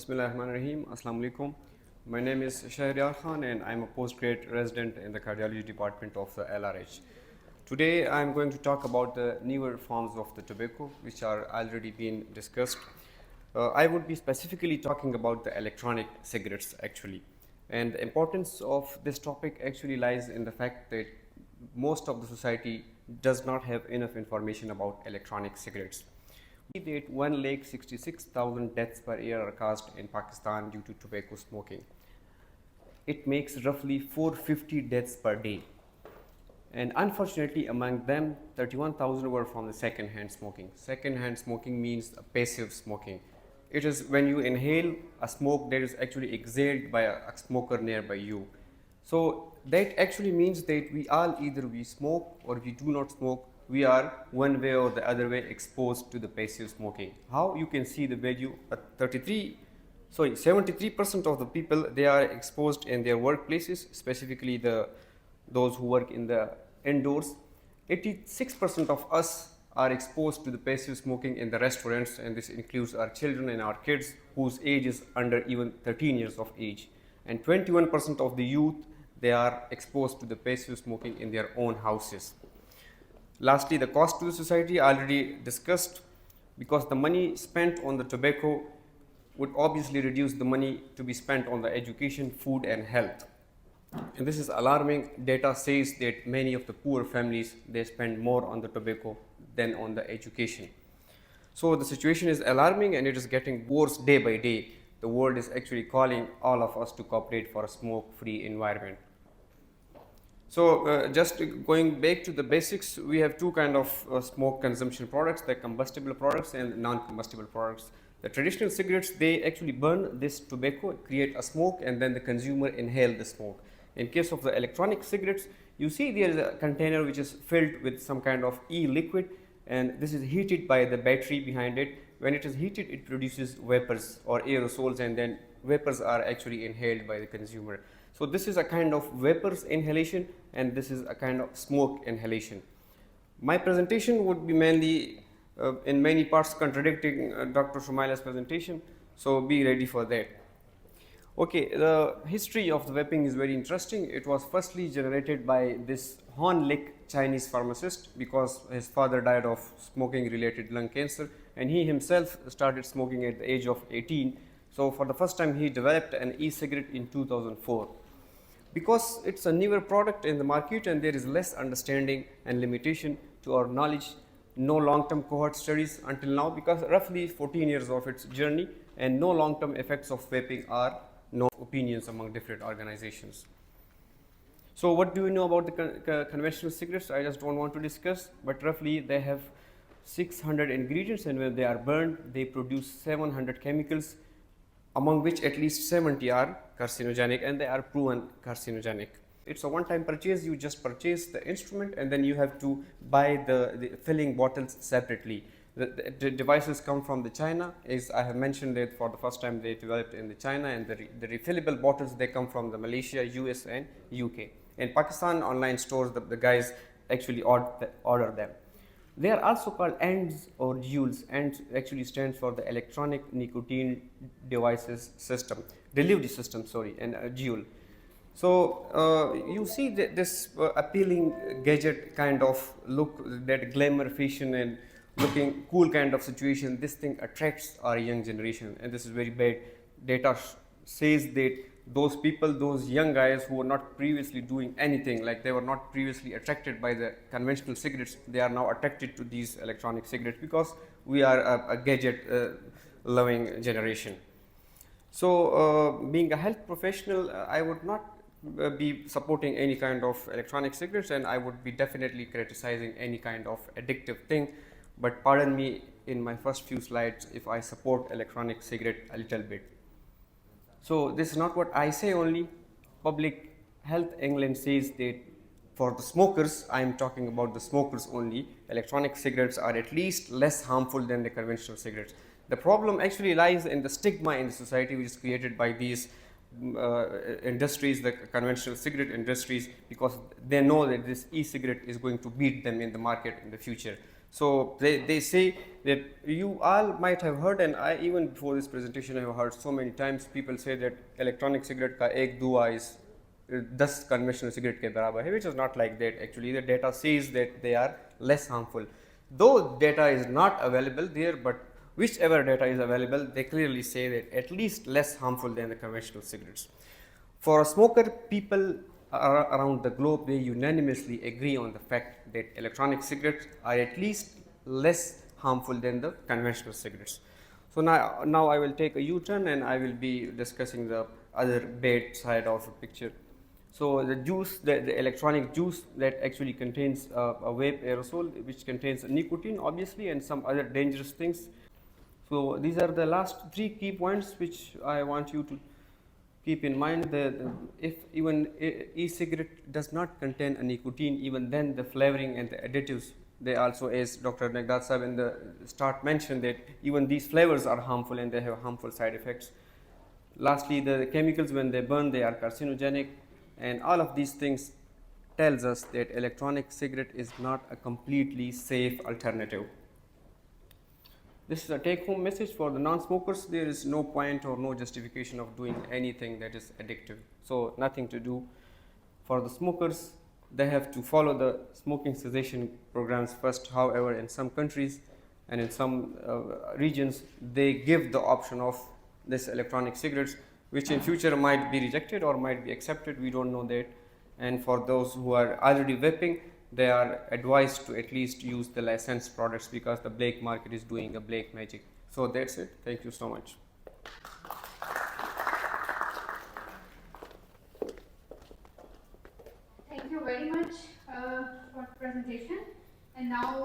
Bismillahirrahmanirrahim. Assalamu alaikum. My name is Shahryar Khan and I'm a postgrad resident in the cardiology department of the LRH. Today I'm going to talk about the newer forms of the tobacco which are already being discussed. I would be specifically talking about the electronic cigarettes actually. And the importance of this topic actually lies in the fact that most of the society does not have enough information about electronic cigarettes. We see that 1,66,000 deaths per year are caused in Pakistan due to tobacco smoking. It makes roughly 450 deaths per day. And unfortunately, among them, 31,000 were from the second-hand smoking. Second-hand smoking means passive smoking. It is when you inhale a smoke that is actually exhaled by a smoker nearby you. So that actually means that we all either we smoke or we do not smoke. We are one way or the other way exposed to the passive smoking. How you can see the value? 73% of the people, they are exposed in their workplaces, specifically those who work in the indoors. 86% of us are exposed to the passive smoking in the restaurants, and this includes our children and our kids whose age is under even 13 years of age. And 21% of the youth, they are exposed to the passive smoking in their own houses. Lastly, the cost to the society already discussed, because the money spent on the tobacco would obviously reduce the money to be spent on the education, food and health. And this is alarming. Data says that many of the poor families, they spend more on the tobacco than on the education. So the situation is alarming and it is getting worse day by day. The world is actually calling all of us to cooperate for a smoke-free environment. So just going back to the basics, we have two kind of smoke consumption products, the combustible products and non-combustible products. The traditional cigarettes, they actually burn this tobacco, create a smoke, and then the consumer inhale the smoke. In case of the electronic cigarettes, you see there is a container which is filled with some kind of e-liquid, and this is heated by the battery behind it. When it is heated, it produces vapors or aerosols, and then vapors are actually inhaled by the consumer. So this is a kind of vapors inhalation, and this is a kind of smoke inhalation. My presentation would be mainly in many parts contradicting Dr. Shumaila's presentation, so be ready for that. Okay, the history of the vaping is very interesting. It was firstly generated by this Han Lik Chinese pharmacist, because his father died of smoking related lung cancer, and he himself started smoking at the age of 18. So for the first time he developed an e-cigarette in 2004. Because it's a newer product in the market and there is less understanding and limitation to our knowledge, no long-term cohort studies until now, because roughly 14 years of its journey, and no long-term effects of vaping are known, opinions among different organizations. So what do we know about the conventional cigarettes? I just don't want to discuss, but roughly they have 600 ingredients, and when they are burned, they produce 700 chemicals, among which at least 70 are carcinogenic, and they are proven carcinogenic. It's a one-time purchase. You just purchase the instrument and then you have to buy the filling bottles separately. The devices come from the China, as I have mentioned that for the first time they developed in the China, and the refillable bottles, they come from the Malaysia, US and UK. In Pakistan online stores, the guys actually order them. They are also called ENDS or JUULs. ENDS actually stands for the electronic nicotine devices system, delivery system, sorry, and JUUL. So you see this appealing gadget kind of look, that glamour fashion and looking cool kind of situation, this thing attracts our young generation, and this is very bad. Data says that those people, those young guys who were not previously doing anything, like they were not previously attracted by the conventional cigarettes, they are now attracted to these electronic cigarettes, because we are a gadget loving generation. So being a health professional, I would not be supporting any kind of electronic cigarettes, and I would be definitely criticizing any kind of addictive thing. But pardon me in my first few slides if I support electronic cigarette a little bit. So this is not what I say only. Public Health England says that for the smokers, I am talking about the smokers only, electronic cigarettes are at least less harmful than the conventional cigarettes. The problem actually lies in the stigma in the society which is created by these industries, the conventional cigarette industries, because they know that this e-cigarette is going to beat them in the market in the future. So they say that you all might have heard, and I even before this presentation I have heard so many times people say that electronic cigarette ka ek dua is 10 conventional cigarette ke barabar hai, which is not like that actually. The data says that they are less harmful. Though data is not available there, but whichever data is available, they clearly say that at least less harmful than the conventional cigarettes. For a smoker, people around the globe, they unanimously agree on the fact that electronic cigarettes are at least less harmful than the conventional cigarettes. So now I will take a U-turn and I will be discussing the other bad side of the picture. So the juice, the electronic juice that actually contains a vape aerosol, which contains nicotine obviously and some other dangerous things. So these are the last 3 key points which I want you to keep in mind. That if even e-cigarette does not contain a nicotine, even then the flavoring and the additives, they also, as Dr. Nagdat Sahab in the start mentioned, that even these flavors are harmful and they have harmful side effects. Lastly, the chemicals when they burn, they are carcinogenic, and all of these things tells us that electronic cigarette is not a completely safe alternative. This is a take-home message for the non-smokers. There is no point or no justification of doing anything that is addictive. So nothing to do. For the smokers, they have to follow the smoking cessation programs first. However, in some countries and in some regions, they give the option of this electronic cigarettes, which in future might be rejected or might be accepted. We don't know that. And for those who are already vaping, they are advised to at least use the licensed products because the black market is doing a black magic. So that's it. Thank you so much. Thank you very much for the presentation. And now